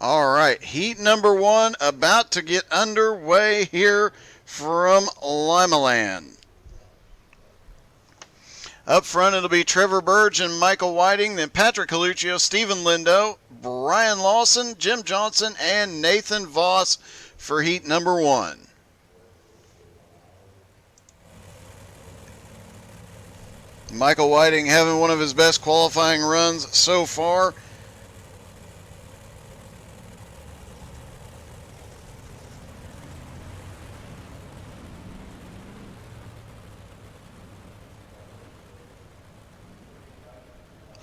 All right, heat number 1 about to get underway here from Limaland. Up front, it'll be Trevor Burge and Michael Whiting, then Patrick Coluccio, Stephen Lindo, Brian Lawson, Jim Johnson, and Nathan Voss for heat number 1. Michael Whiting having one of his best qualifying runs so far.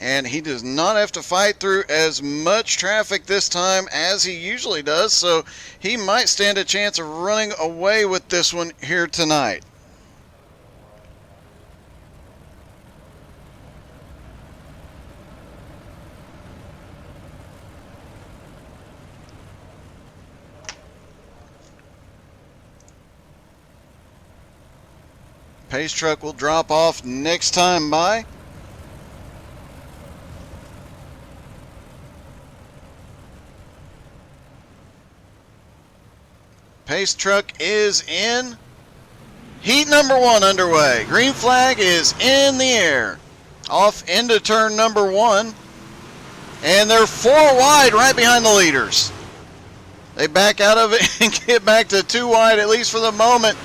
And he does not have to fight through as much traffic this time as he usually does, so he might stand a chance of running away with this one here tonight. Pace truck will drop off next time by. Pace truck is in. Heat number 1 underway. Green flag is in the air. Off into turn number 1. And they're 4 wide right behind the leaders. They back out of it and get back to 2 wide, at least for the moment.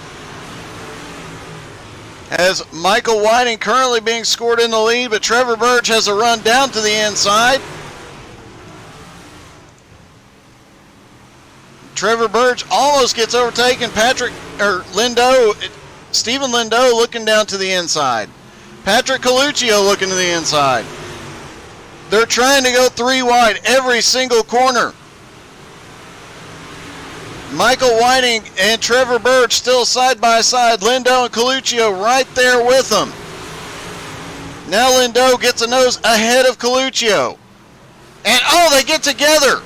As Michael Whiting currently being scored in the lead, but Trevor Burge has a run down to the inside. Trevor Burge almost gets overtaken. Stephen Lindo looking down to the inside. Patrick Coluccio looking to the inside. They're trying to go 3 wide every single corner. Michael Whiting and Trevor Burge still side by side. Lindo and Coluccio right there with them. Now Lindo gets a nose ahead of Coluccio. And they get together.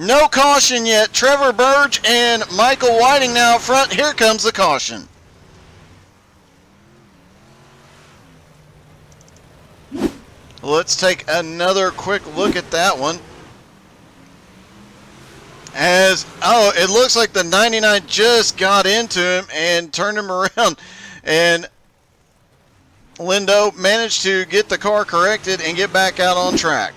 No caution yet. Trevor Burge and Michael Whiting now up front. Here comes the caution. Let's take another quick look at that one. It looks like the 99 just got into him and turned him around. And Lindo managed to get the car corrected and get back out on track.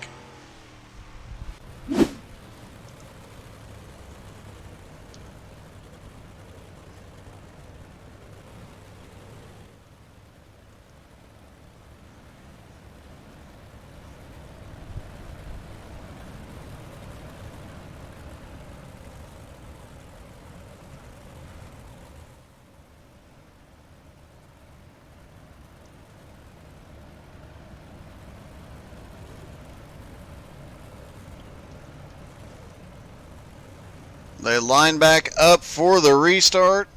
They line back up for the restart.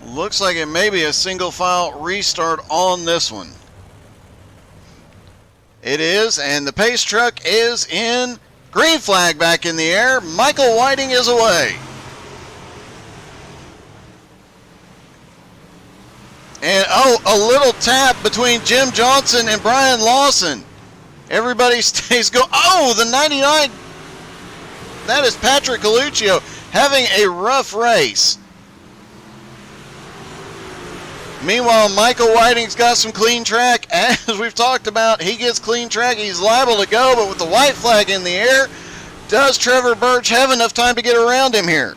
Looks like it may be a single file restart on this one. It is, and the pace truck is in. Green flag back in the air. Michael Whiting is away. And a little tap between Jim Johnson and Brian Lawson. Everybody stays going. The 99. That is Patrick Coluccio having a rough race. Meanwhile, Michael Whiting's got some clean track. As we've talked about, he gets clean track. He's liable to go, but with the white flag in the air, does Trevor Burge have enough time to get around him here?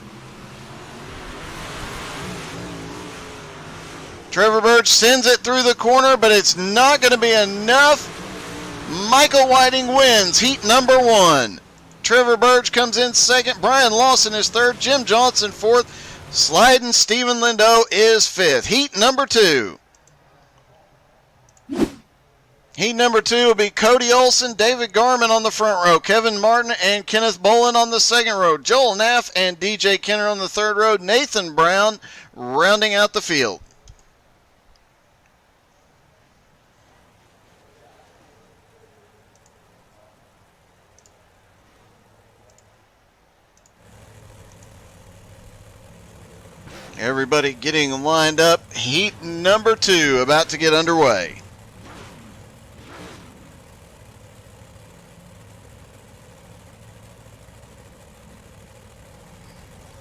Trevor Burge sends it through the corner, but it's not going to be enough. Michael Whiting wins heat number 1. Trevor Burge comes in second. Brian Lawson is third. Jim Johnson fourth. Sliding Stephen Lindo is fifth. Heat number 2. Heat number 2 will be Cody Olson, David Garman on the front row, Kevin Martin and Kenneth Bolin on the second row, Joel Naff and DJ Kenner on the third row, Nathan Brown rounding out the field. Everybody getting lined up. Heat number 2 about to get underway.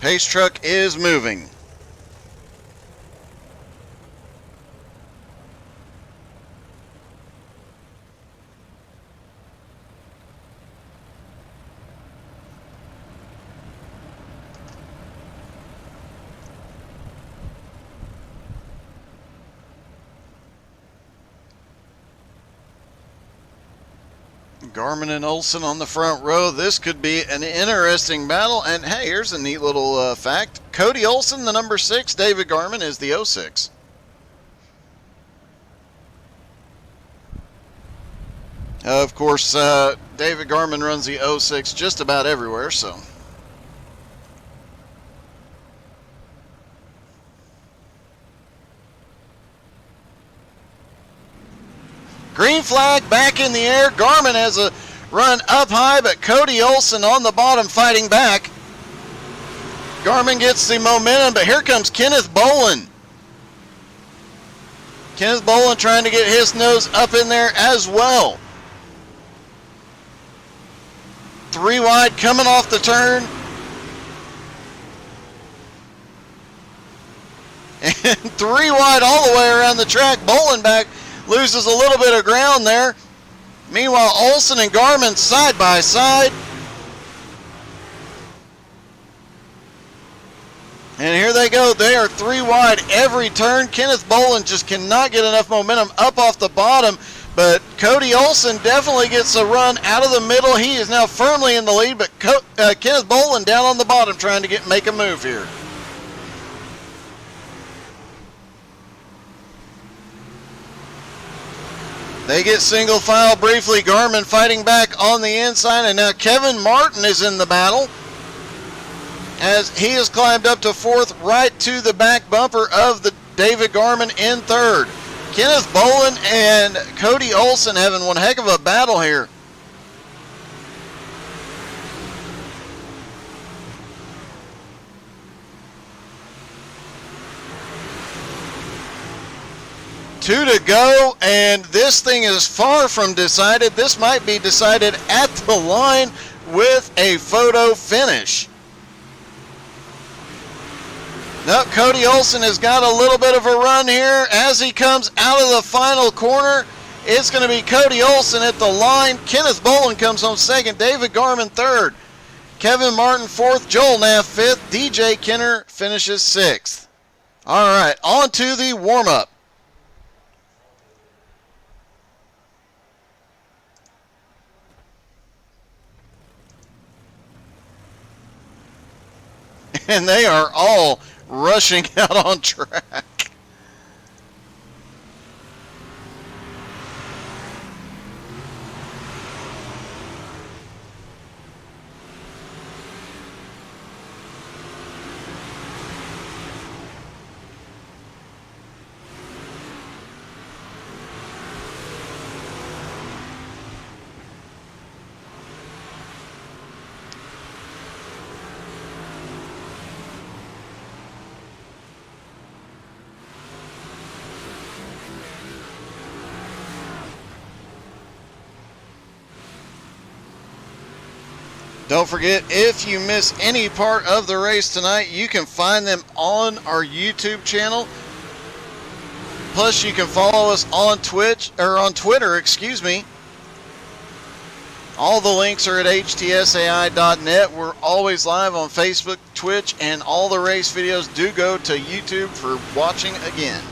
Pace truck is moving. Garmin and Olsen on the front row. This could be an interesting battle. And hey, here's a neat little fact. Cody Olsen, the number 6. David Garmin is the 06. Of course, David Garmin runs the 06 just about everywhere, so. Green flag back in the air. Garmin has a run up high, but Cody Olsen on the bottom fighting back. Garmin gets the momentum, but here comes Kenneth Bolin. Kenneth Bolin trying to get his nose up in there as well. 3 wide coming off the turn. And 3 wide all the way around the track. Bolin back. Loses a little bit of ground there. Meanwhile, Olsen and Garmin side by side. And here they go. They are 3 wide every turn. Kenneth Bolin just cannot get enough momentum up off the bottom. But Cody Olsen definitely gets a run out of the middle. He is now firmly in the lead. But Kenneth Bolin down on the bottom trying to make a move here. They get single file briefly. Garmin fighting back on the inside. And now Kevin Martin is in the battle, as he has climbed up to 4th, right to the back bumper of the David Garmin in 3rd. Kenneth Bolin and Cody Olsen having one heck of a battle here. Two to go, and this thing is far from decided. This might be decided at the line with a photo finish. No, Cody Olsen has got a little bit of a run here as he comes out of the final corner. It's going to be Cody Olsen at the line. Kenneth Bolin comes home 2nd. David Garmin 3rd. Kevin Martin 4th. Joel Naff 5th. DJ Kenner finishes 6th. All right, on to the warm-up. And they are all rushing out on track. Don't forget, if you miss any part of the race tonight, you can find them on our YouTube channel. Plus, you can follow us on Twitter, excuse me. All the links are at htsai.net. We're always live on Facebook, Twitch, and all the race videos do go to YouTube for watching again.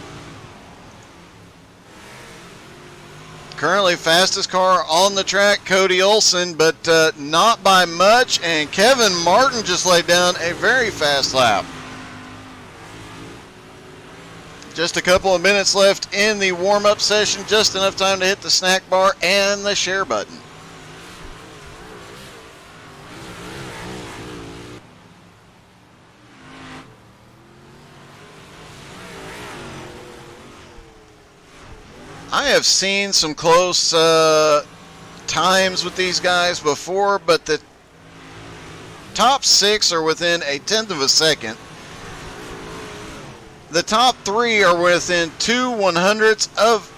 Currently fastest car on the track, Cody Olsen, but not by much. And Kevin Martin just laid down a very fast lap. Just a couple of minutes left in the warm-up session. Just enough time to hit the snack bar and the share button. I have seen some close times with these guys before, but the top 6 are within a tenth of a second. The top three are within 2/100ths of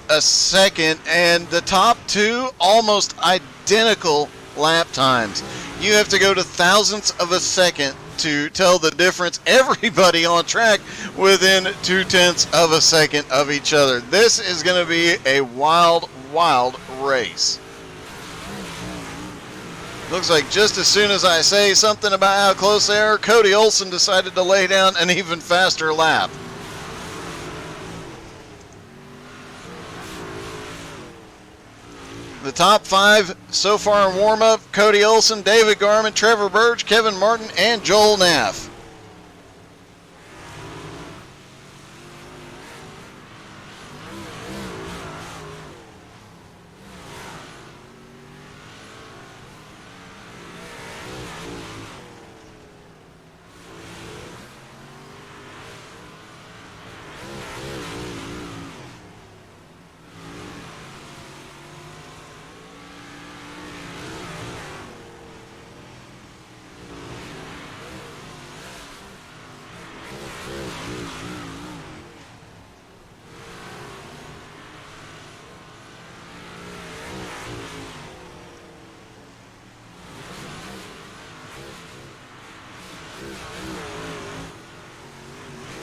a second, and the top two almost identical lap times. You have to go to thousandths of a second to tell the difference. Everybody on track within 0.2 of a second of each other. This is going to be a wild, wild race. Looks like just as soon as I say something about how close they are, Cody Olsen decided to lay down an even faster lap. The top five so far in warm-up: Cody Olsen, David Garman, Trevor Burge, Kevin Martin, and Joel Naff.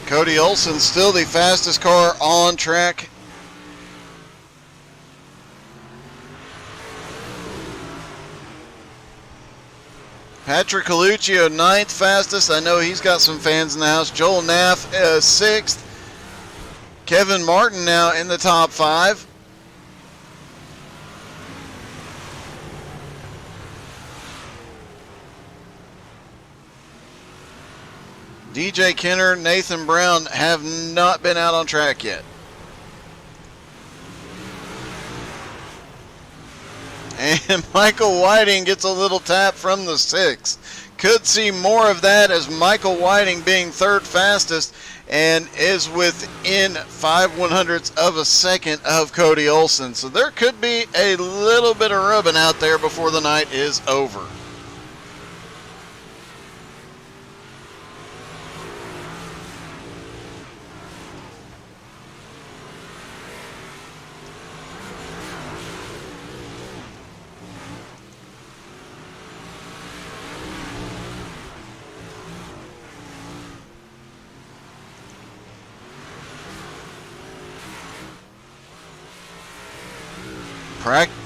Cody Olsen still the fastest car on track. Patrick Coluccio, 9th fastest. I know he's got some fans in the house. Joel Naff, 6th. Kevin Martin now in the top 5. DJ Kenner, Nathan Brown have not been out on track yet. And Michael Whiting gets a little tap from the 6th. Could see more of that, as Michael Whiting being 3rd fastest and is within 5/100ths of a second of Cody Olsen. So there could be a little bit of rubbing out there before the night is over.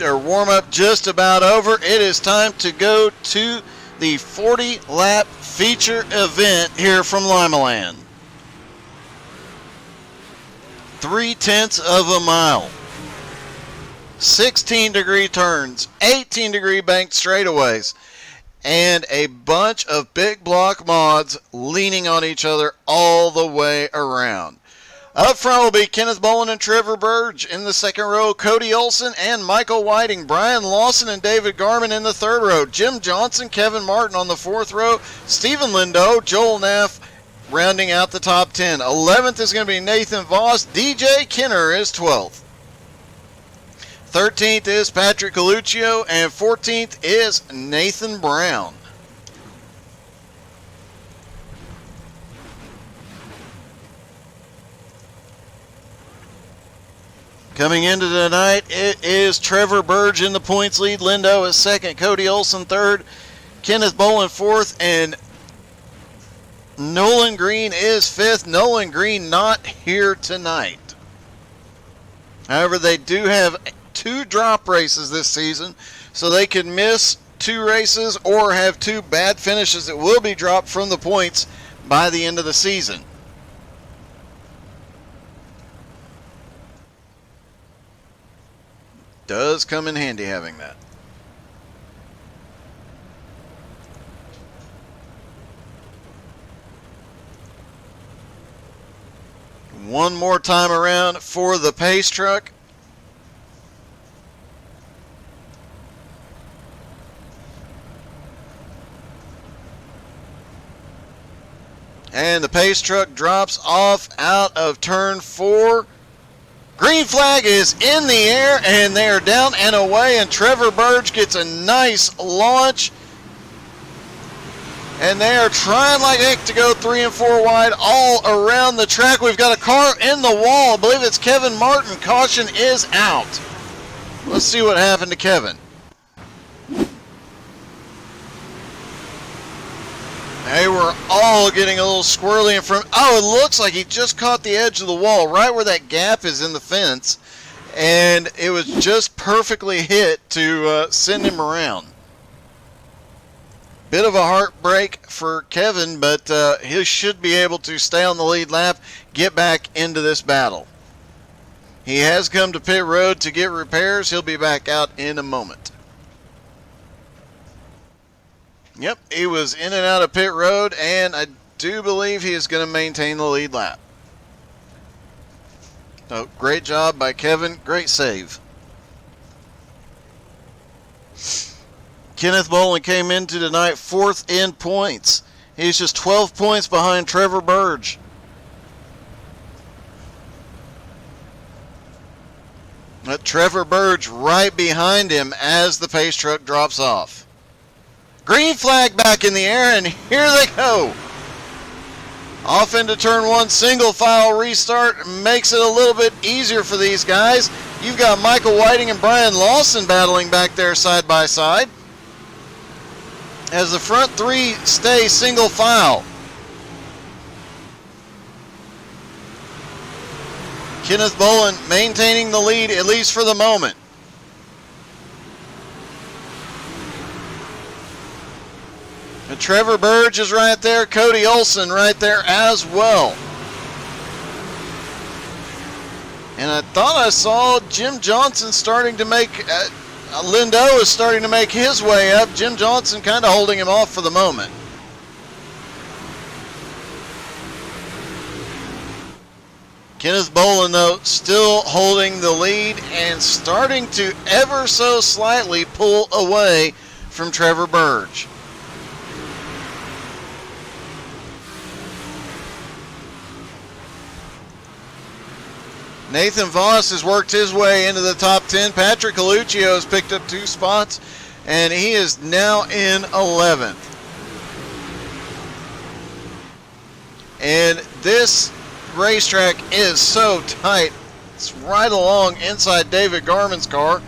Warm-up just about over. It is time to go to the 40-lap feature event here from Limaland. 0.3 of a mile. 16-degree turns, 18-degree banked straightaways, and a bunch of big block mods leaning on each other all the way around. Up front will be Kenneth Bolin and Trevor Burge. In the second row, Cody Olsen and Michael Whiting. Brian Lawson and David Garman in the third row. Jim Johnson, Kevin Martin on the fourth row. Stephen Lindo, Joel Naff rounding out the top 10. 11th is going to be Nathan Voss. DJ Kenner is 12th. 13th is Patrick Coluccio, and 14th is Nathan Brown. Coming into tonight, it is Trevor Burge in the points lead. Lindo is second. Cody Olsen third. Kenneth Bolin fourth. And Nolan Green is fifth. Nolan Green not here tonight. However, they do have 2 drop races this season, so they could miss 2 races or have 2 bad finishes that will be dropped from the points by the end of the season. Does come in handy having that. One more time around for the pace truck. And the pace truck drops off out of turn 4. Green flag is in the air, and they are down and away, and Trevor Burge gets a nice launch. And they are trying like heck to go 3 and 4 wide all around the track. We've got a car in the wall. I believe it's Kevin Martin. Caution is out. Let's see what happened to Kevin. They were all getting a little squirrely in front. Oh, it looks like he just caught the edge of the wall right where that gap is in the fence. And it was just perfectly hit to send him around. Bit of a heartbreak for Kevin, but he should be able to stay on the lead lap, get back into this battle. He has come to pit road to get repairs. He'll be back out in a moment. Yep, he was in and out of pit road, and I do believe he is going to maintain the lead lap. So, great job by Kevin. Great save. Kenneth Boland came into tonight 4th in points. He's just 12 points behind Trevor Burge. Trevor Burge right behind him as the pace truck drops off. Green flag back in the air, and here they go. Off into turn 1, single file restart makes it a little bit easier for these guys. You've got Michael Whiting and Brian Lawson battling back there side by side, as the front 3 stay single file. Kenneth Boland maintaining the lead, at least for the moment. And Trevor Burge is right there, Cody Olson right there as well. And I thought I saw Jim Johnson starting to make, Lindo is starting to make his way up. Jim Johnson kind of holding him off for the moment. Kenneth Boland, though, still holding the lead and starting to ever so slightly pull away from Trevor Burge. Nathan Voss has worked his way into the top 10. Patrick Coluccio has picked up 2 spots, and he is now in 11th. And this racetrack is so tight. It's right along inside David Garman's car.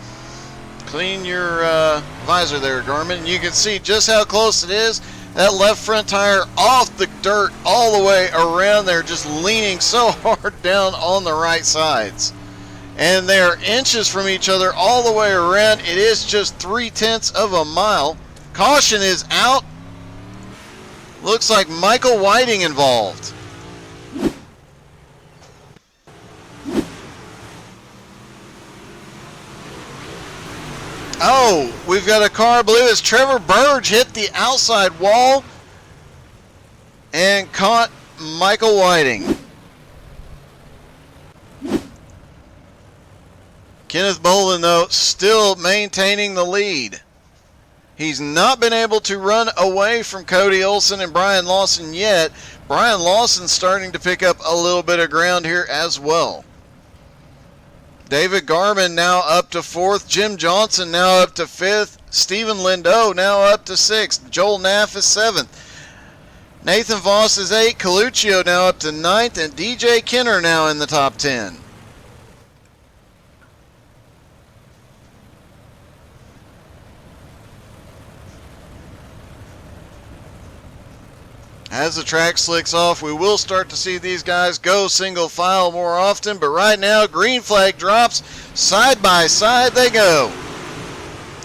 Clean your visor there, Garman. And you can see just how close it is. That left front tire off the dirt all the way around there, just leaning so hard down on the right sides. And they are inches from each other all the way around. It is just 0.3 of a mile. Caution is out. Looks like Michael Whiting involved. Oh, we've got a car, I believe it's Trevor Burge, hit the outside wall and caught Michael Whiting. Kenneth Boland, though, still maintaining the lead. He's not been able to run away from Cody Olson and Brian Lawson yet. Brian Lawson's starting to pick up a little bit of ground here as well. David Garman now up to 4th. Jim Johnson now up to 5th. Stephen Lindo now up to 6th. Joel Naff is 7th. Nathan Voss is 8th. Coluccio now up to 9th. And DJ Kenner now in the top 10. As the track slicks off, we will start to see these guys go single file more often, but right now, green flag drops, side by side they go.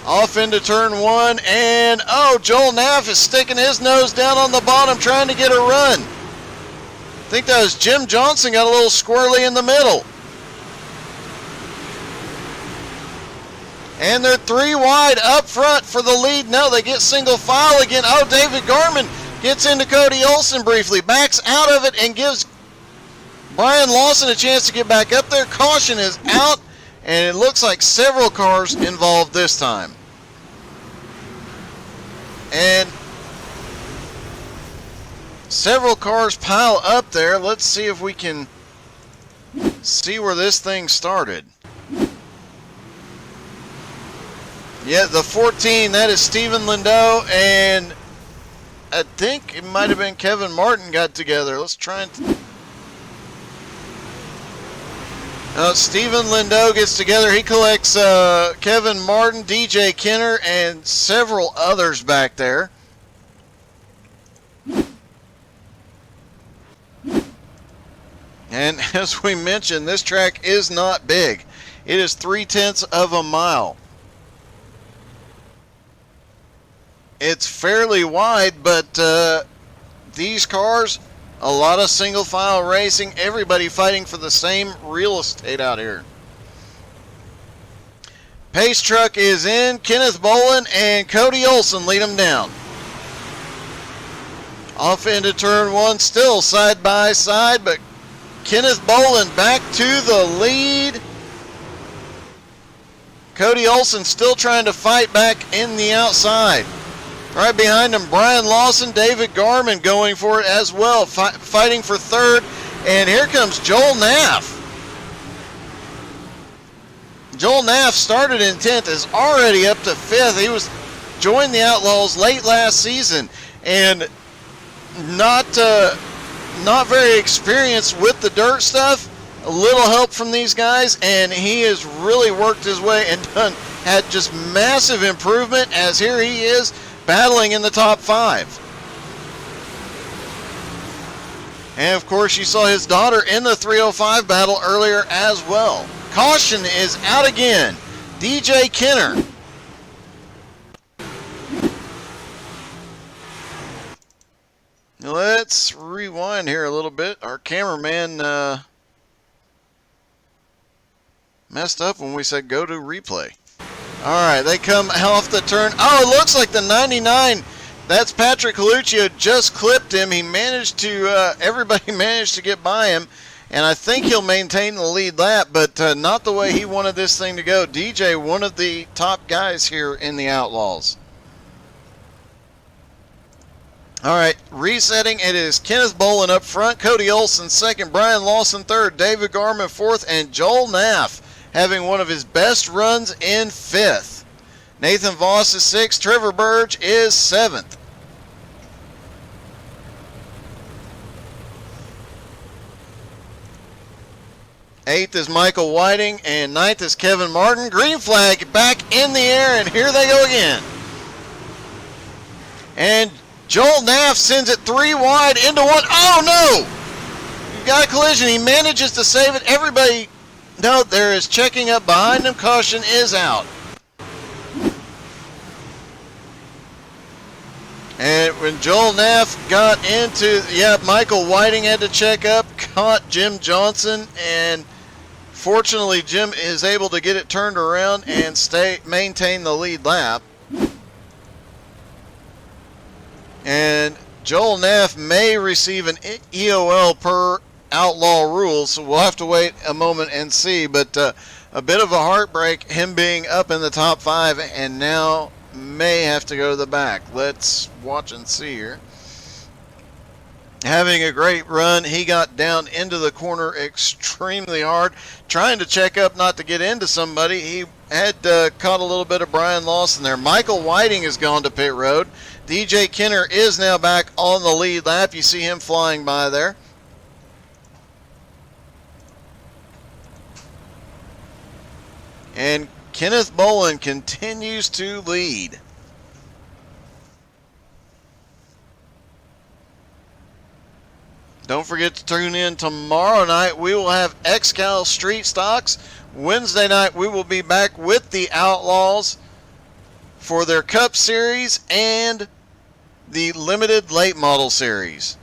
Off into turn 1, and oh, Joel Naff is sticking his nose down on the bottom trying to get a run. I think that was Jim Johnson, got a little squirrely in the middle. And they're 3 wide up front for the lead. No, they get single file again. Oh, David Garman gets into Cody Olson briefly, backs out of it and gives Brian Lawson a chance to get back up there. Caution is out, and it looks like several cars involved this time. And several cars pile up there. Let's see if we can see where this thing started. Yeah, the 14, that is Stephen Lindo, and I think it might have been Kevin Martin got together. Let's try and... Stephen Lindo gets together. He collects Kevin Martin, DJ Kenner, and several others back there. And as we mentioned, this track is not big. It is 0.3 of a mile. It's fairly wide, but these cars, a lot of single file racing, everybody fighting for the same real estate out here. Pace truck is in. Kenneth Bolin and Cody Olson lead them down. Off into turn one, still side by side, but Kenneth Bolin back to the lead. Cody Olson still trying to fight back in the outside. Right behind him, Brian Lawson, David Garman going for it as well, fighting for third. And here comes Joel Naff. Joel Naff started in 10th, is already up to 5th. He was joined the Outlaws late last season and not very experienced with the dirt stuff. A little help from these guys, and he has really worked his way and had just massive improvement, as here he is battling in the top 5. And of course you saw his daughter in the 305 battle earlier as well. Caution is out again. DJ Kenner. Let's rewind here a little bit. Our cameraman messed up when we said go to replay. Alright, they come off the turn. Oh, it looks like the 99. That's Patrick Coluccio just clipped him. He managed to, everybody managed to get by him. And I think he'll maintain the lead lap, but not the way he wanted this thing to go. DJ, one of the top guys here in the Outlaws. Alright, resetting. It is Kenneth Bolin up front. Cody Olson second. Brian Lawson third. David Garman fourth. And Joel Naff having one of his best runs in 5th. Nathan Voss is 6th. Trevor Burge is 7th. Eighth is Michael Whiting, and 9th is Kevin Martin. Green flag back in the air, and here they go again. And Joel Naff sends it 3 wide into 1. Oh no! You've got a collision. He manages to save it. Everybody... No, there is checking up behind him. Caution is out. And when Joel Naff got into, Michael Whiting had to check up, caught Jim Johnson, and fortunately Jim is able to get it turned around and maintain the lead lap. And Joel Naff may receive an EOL per Outlaw rules, so we'll have to wait a moment and see, but a bit of a heartbreak, him being up in the top 5 and now may have to go to the back. Let's watch and see here. Having a great run. He got down into the corner extremely hard, trying to check up not to get into somebody. He had caught a little bit of Brian Lawson there. Michael Whiting has gone to pit road. DJ Kenner is now back on the lead lap. You see him flying by there. And Kenneth Bolin continues to lead. Don't forget to tune in tomorrow night. We will have XCal Street Stocks. Wednesday night we will be back with the Outlaws for their Cup Series and the Limited Late Model Series.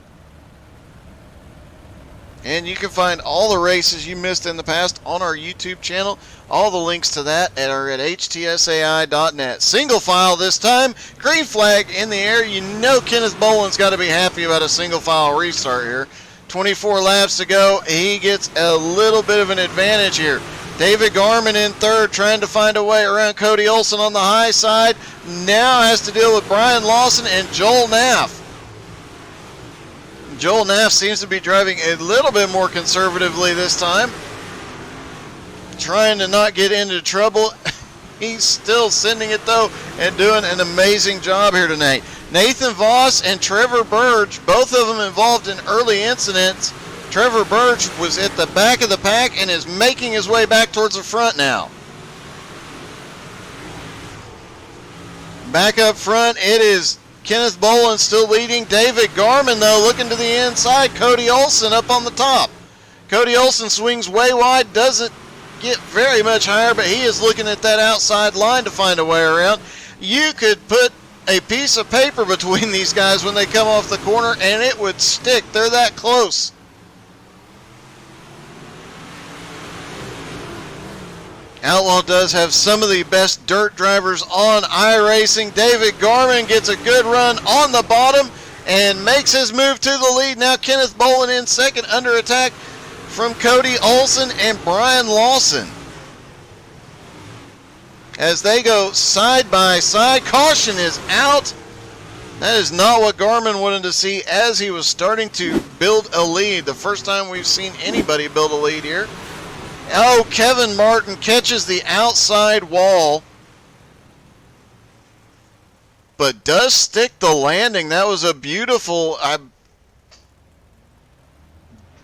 And you can find all the races you missed in the past on our YouTube channel. All the links to that are at htsai.net. Single file this time. Green flag in the air. You know Kenneth Bolin's got to be happy about a single file restart here. 24 laps to go. He gets a little bit of an advantage here. David Garman in third, trying to find a way around Cody Olson on the high side. Now has to deal with Brian Lawson and Joel Naff. Joel Naff seems to be driving a little bit more conservatively this time, trying to not get into trouble. He's still sending it though and doing an amazing job here tonight. Nathan Voss and Trevor Burge, both of them involved in early incidents. Trevor Burge was at the back of the pack and is making his way back towards the front now. Back up front, it is Kenneth Boland still leading. David Garman, though, looking to the inside. Cody Olson up on the top. Cody Olson swings way wide, doesn't get very much higher, but he is looking at that outside line to find a way around. You could put a piece of paper between these guys when they come off the corner, and it would stick. They're that close. Outlaw does have some of the best dirt drivers on iRacing. David Garman gets a good run on the bottom and makes his move to the lead. Now Kenneth Boland in second, under attack from Cody Olson and Brian Lawson. As they go side by side, caution is out. That is not what Garman wanted to see as he was starting to build a lead. The first time we've seen anybody build a lead here. Oh, Kevin Martin catches the outside wall, but does stick the landing. That was a beautiful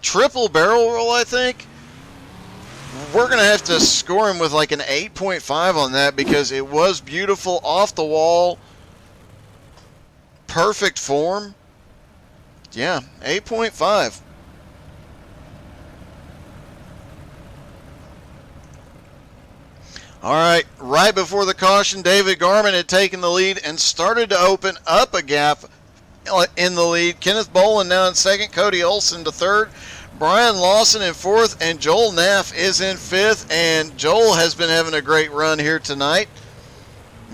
triple barrel roll, I think. We're going to have to score him with like an 8.5 on that because it was beautiful off the wall. Perfect form. Yeah, 8.5. All right before the caution, David Garman had taken the lead and started to open up a gap in the lead. Kenneth Boland now in second, Cody Olson to third, Brian Lawson in fourth, and Joel Naff is in fifth, and Joel has been having a great run here tonight.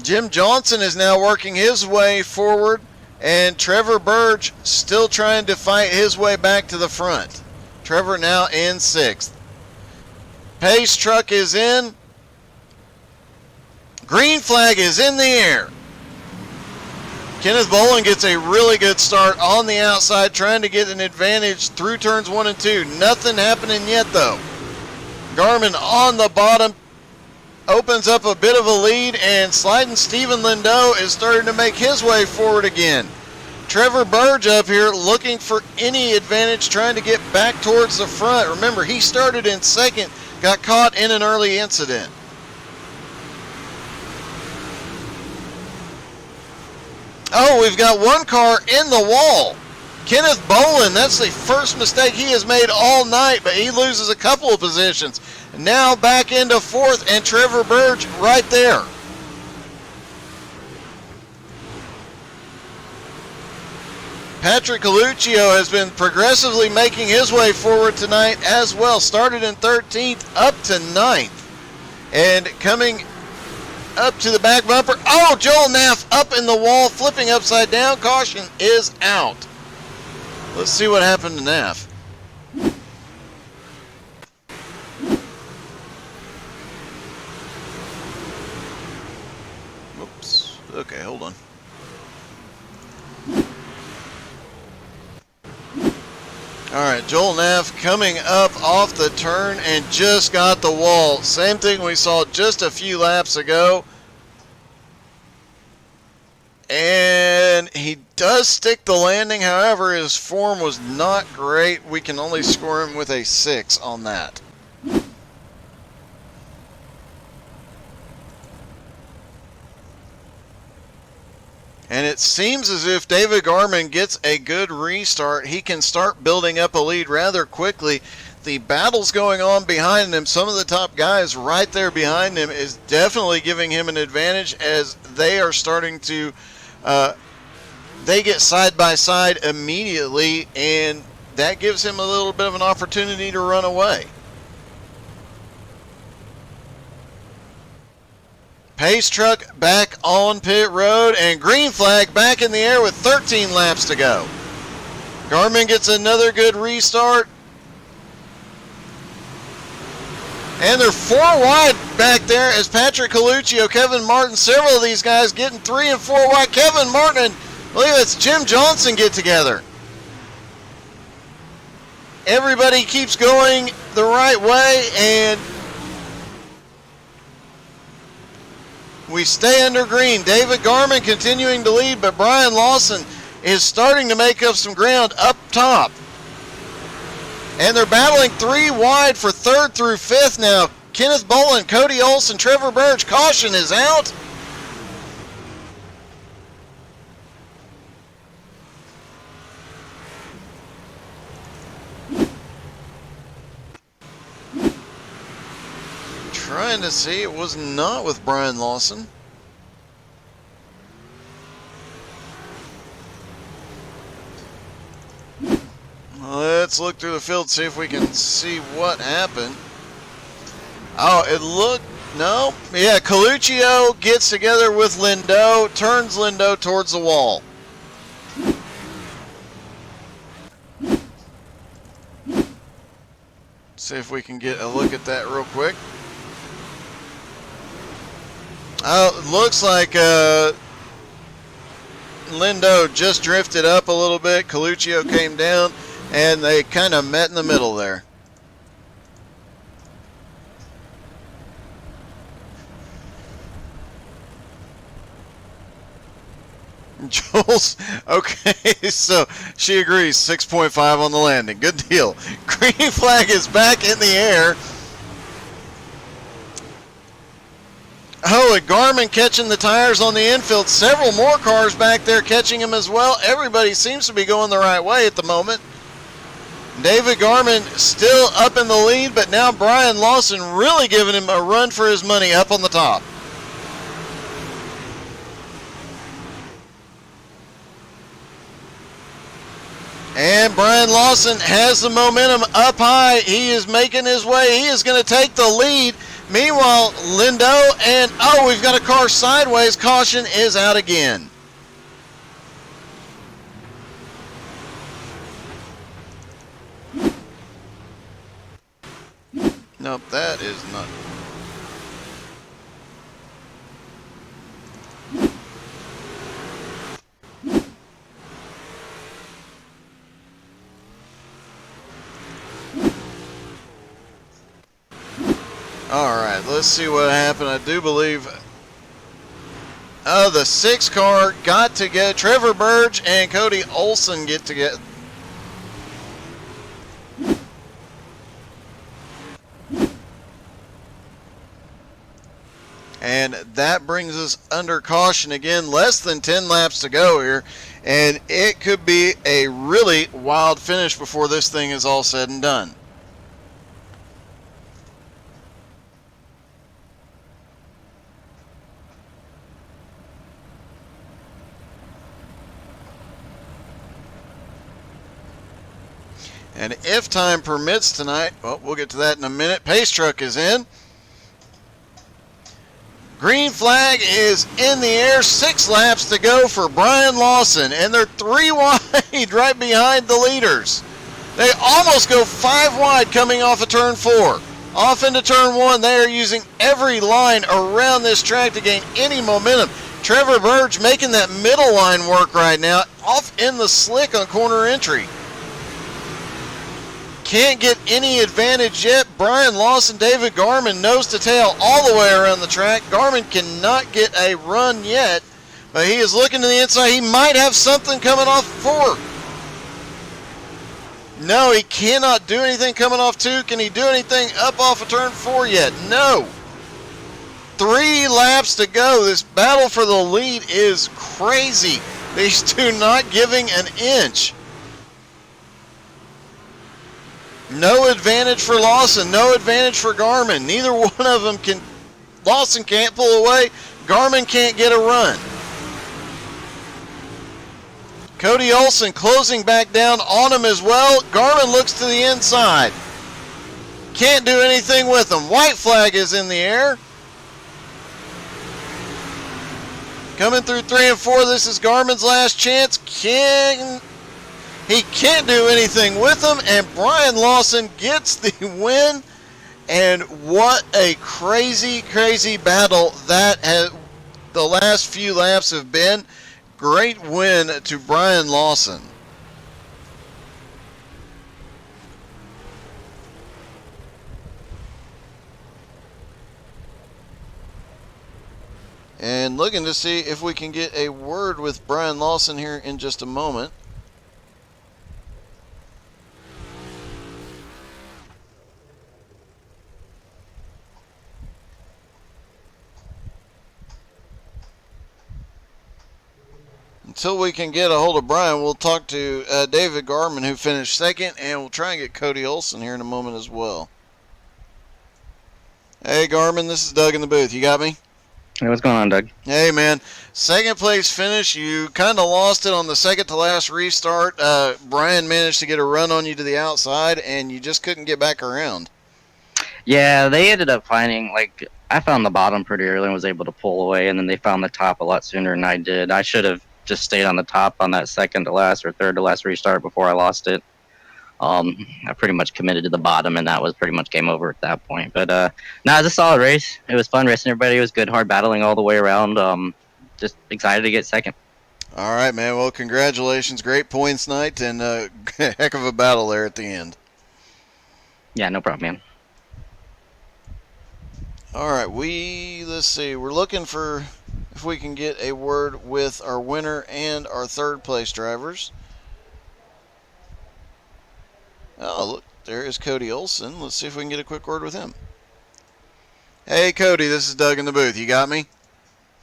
Jim Johnson is now working his way forward, and Trevor Burge still trying to fight his way back to the front. Trevor now in sixth. Pace truck is in. Green flag is in the air. Kenneth Boland gets a really good start on the outside, trying to get an advantage through turns 1 and 2. Nothing happening yet, though. Garman on the bottom opens up a bit of a lead, and sliding Stephen Lindau is starting to make his way forward again. Trevor Burge up here looking for any advantage, trying to get back towards the front. Remember, he started in second, got caught in an early incident. Oh, we've got one car in the wall. Kenneth Boland, that's the first mistake he has made all night, but he loses a couple of positions. Now back into fourth, and Trevor Burge right there. Patrick Coluccio has been progressively making his way forward tonight as well. Started in 13th, up to 9th. And coming up to the back bumper. Oh, Joel Naff up in the wall, flipping upside down. Caution is out. Let's see what happened to Naff. Whoops. Okay, hold on. All right, Joel Naff coming up off the turn and just got the wall. Same thing we saw just a few laps ago. And he does stick the landing. However, his form was not great. We can only score him with a 6 on that. And it seems as if David Garman gets a good restart. He can start building up a lead rather quickly. The battle's going on behind him. Some of the top guys right there behind him is definitely giving him an advantage as they are starting to, they get side by side immediately, and that gives him a little bit of an opportunity to run away. Pace truck back on pit road, and green flag back in the air with 13 laps to go. Garman gets another good restart. And they're 4 wide back there as Patrick Coluccio, Kevin Martin, several of these guys getting 3 and 4 wide. Kevin Martin and I believe it's Jim Johnson get together. Everybody keeps going the right way, and We stay under green. David Garman continuing to lead, but Brian Lawson is starting to make up some ground up top. And they're battling 3 wide for 3rd through 5th now. Kenneth Bolin, Cody Olson, Trevor Burge. Caution is out. Trying to see, it was not with Brian Lawson. Let's look through the field, see if we can see what happened. Oh, it looked, no. Yeah, Coluccio gets together with Lindo, turns Lindo towards the wall. See if we can get a look at that real quick. Oh, it looks like Lindo just drifted up a little bit. Coluccio came down, and they kind of met in the middle there. Jules, okay, so she agrees, 6.5 on the landing. Good deal. Green flag is back in the air. Oh, and Garmin catching the tires on the infield. Several more cars back there catching him as well. Everybody seems to be going the right way at the moment. David Garman still up in the lead, but now Brian Lawson really giving him a run for his money up on the top. And Brian Lawson has the momentum up high. He is making his way. He is going to take the lead. Meanwhile, Lindo and, oh, we've got a car sideways. Caution is out again. Nope, that is not. All right, let's see what happened. I do believe the 6 car got together. Trevor Burge and Cody Olson get together. And that brings us under caution again. Less than 10 laps to go here. And it could be a really wild finish before this thing is all said and done. And if time permits tonight, well, we'll get to that in a minute. Pace truck is in. Green flag is in the air. 6 laps to go for Brian Lawson. And they're 3 wide right behind the leaders. They almost go 5 wide coming off of turn 4. Off into turn 1, they are using every line around this track to gain any momentum. Trevor Burge making that middle line work right now. Off in the slick on corner entry. Can't get any advantage yet. Brian Lawson, David Garman, nose to tail all the way around the track. Garman cannot get a run yet, but he is looking to the inside. He might have something coming off 4. No, he cannot do anything coming off 2. Can he do anything up off of turn 4 yet? No. 3 laps to go. This battle for the lead is crazy. These two not giving an inch. No advantage for Lawson, no advantage for Garman. Neither one of them can. Lawson can't pull away. Garman can't get a run. Cody Olson closing back down on him as well. Garman looks to the inside. Can't do anything with him. White flag is in the air. Coming through 3 and 4. This is Garman's last chance. He can't do anything with them, and Brian Lawson gets the win. And what a crazy, crazy battle that the last few laps have been. Great win to Brian Lawson. And looking to see if we can get a word with Brian Lawson here in just a moment. Until we can get a hold of Brian, we'll talk to David Garman, who finished second, and we'll try and get Cody Olson here in a moment as well. Hey, Garman, this is Doug in the booth. You got me? Hey, what's going on, Doug? Hey, man. Second place finish. You kind of lost it on the second to last restart. Brian managed to get a run on you to the outside, and you just couldn't get back around. Yeah, they ended up finding, I found the bottom pretty early and was able to pull away, and then they found the top a lot sooner than I did. I should have just stayed on the top on that second to last or third to last restart before I lost it. I pretty much committed to the bottom, and that was pretty much game over at that point. But no, it was a solid race. It was fun racing everybody. It was good, hard battling all the way around. Just excited to get second. All right, man. Well, congratulations. Great points night, and heck of a battle there at the end. Yeah, no problem, man. All right, let's see. We're looking for if we can get a word with our winner and our third place drivers. Oh, look, there is Cody Olson. Let's see if we can get a quick word with him. Hey, Cody, this is Doug in the booth. You got me?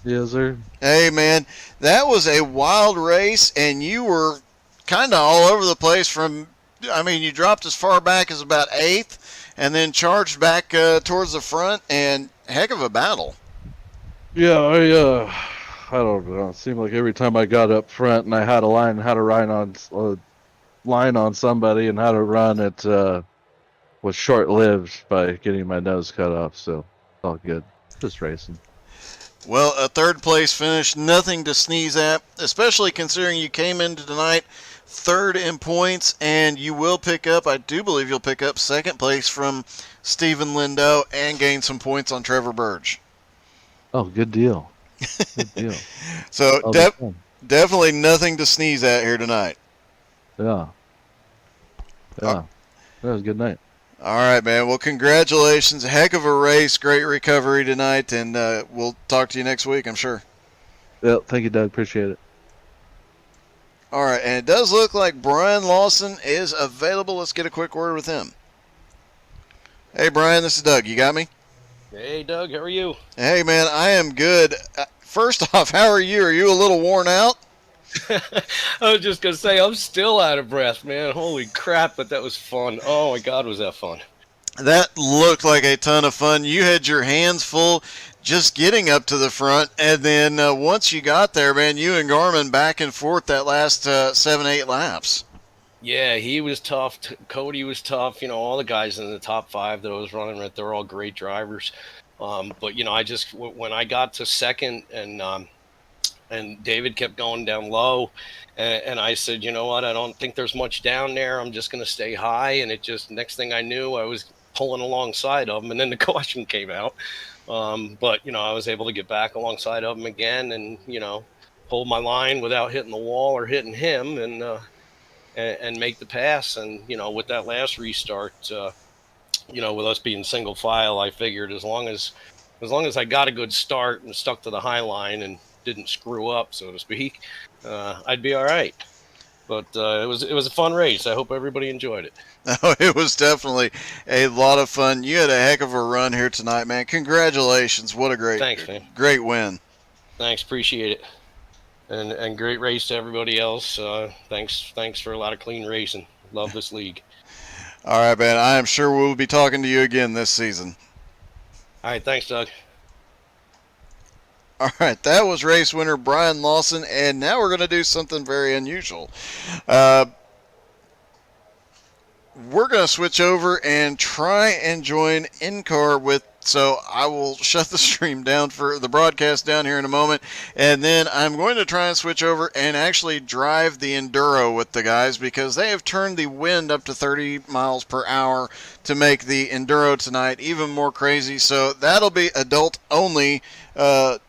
Yes, sir. Hey, man, that was a wild race, and you were kind of all over the place you dropped as far back as about 8th, and then charged back towards the front, and heck of a battle. Yeah, I don't know. It seemed like every time I got up front and I had a line, how to ride on line on somebody and how to run, it was short-lived by getting my nose cut off. So it's all good. Just racing. Well, a third place finish, nothing to sneeze at, especially considering you came into tonight third in points, and you will pick up, I do believe you'll pick up second place from Stephen Lindo and gain some points on Trevor Burge. Oh, good deal. Good deal. So definitely nothing to sneeze at here tonight. Yeah. Yeah. That was a good night. All right, man. Well, congratulations. Heck of a race. Great recovery tonight, and we'll talk to you next week, I'm sure. Yeah, thank you, Doug. Appreciate it. All right, and it does look like Brian Lawson is available. Let's get a quick word with him. Hey, Brian, this is Doug. You got me? Hey, Doug. How are you? Hey, man, I am good. First off, how are you? Are you a little worn out? I was just going to say, I'm still out of breath, man. Holy crap, but that was fun. Oh, my God, was that fun. That looked like a ton of fun. You had your hands full just getting up to the front, and then once you got there, man, you and Garmin back and forth that last 7-8 laps. Yeah, he was tough. Cody was tough. You know, all the guys in the top 5 that I was running with, they're all great drivers. But, you know, when I got to second and David kept going down low, and I said, you know what, I don't think there's much down there. I'm just going to stay high. And it just, next thing I knew, I was pulling alongside of him, and then the caution came out. But, you know, I was able to get back alongside of him again and, you know, hold my line without hitting the wall or hitting him and make the pass. And, you know, with that last restart, you know, with us being single file, I figured as long as I got a good start and stuck to the high line and didn't screw up, so to speak, I'd be all right. But it was a fun race. I hope everybody enjoyed it. Oh, it was definitely a lot of fun. You had a heck of a run here tonight, man. Congratulations. What a great win. Thanks, appreciate it. And great race to everybody else. Thanks for a lot of clean racing. Love this league. All right, man. I am sure we'll be talking to you again this season. All right, thanks, Doug. All right, that was race winner Brian Lawson, and now we're going to do something very unusual. We're going to switch over and try and join in-car with, so I will shut the stream down for the broadcast down here in a moment, and then I'm going to try and switch over and actually drive the Enduro with the guys because they have turned the wind up to 30 miles per hour to make the Enduro tonight even more crazy. So that'll be adult only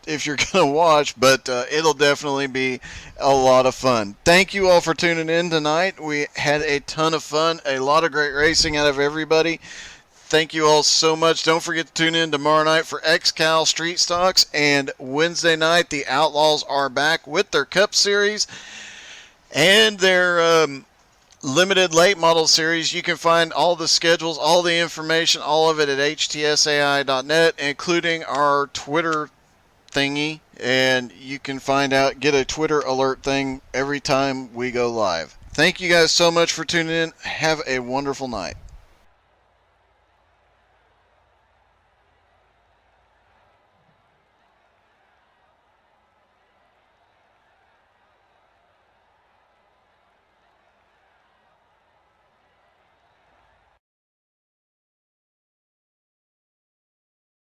if you're going to watch, but it'll definitely be a lot of fun. Thank you all for tuning in tonight. We had a ton of fun, a lot of great racing out of everybody. Thank you all so much. Don't forget to tune in tomorrow night for XCal Street Stocks, and Wednesday night the Outlaws are back with their Cup Series and their limited late model series. You can find all the schedules, all the information, all of it at htsai.net, including our Twitter thingy, and you can get a Twitter alert thing every time we go live. Thank you guys so much for tuning in. Have a wonderful night.